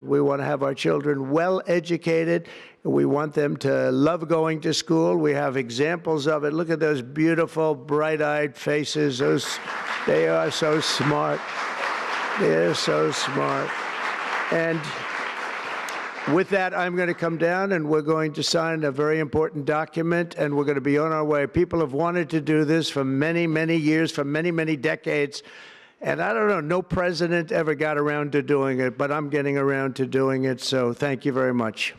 We want to have our children well educated. We want them to love going to school. We have examples of it. Look at those beautiful, bright-eyed faces. They are so smart. They're so smart. And with that, I'm going to come down and we're going to sign a very important document, and we're going to be on our way. People have wanted to do this for many, many years, for many, many decades. And I don't know, no president ever got around to doing it, but I'm getting around to doing it. So thank you very much.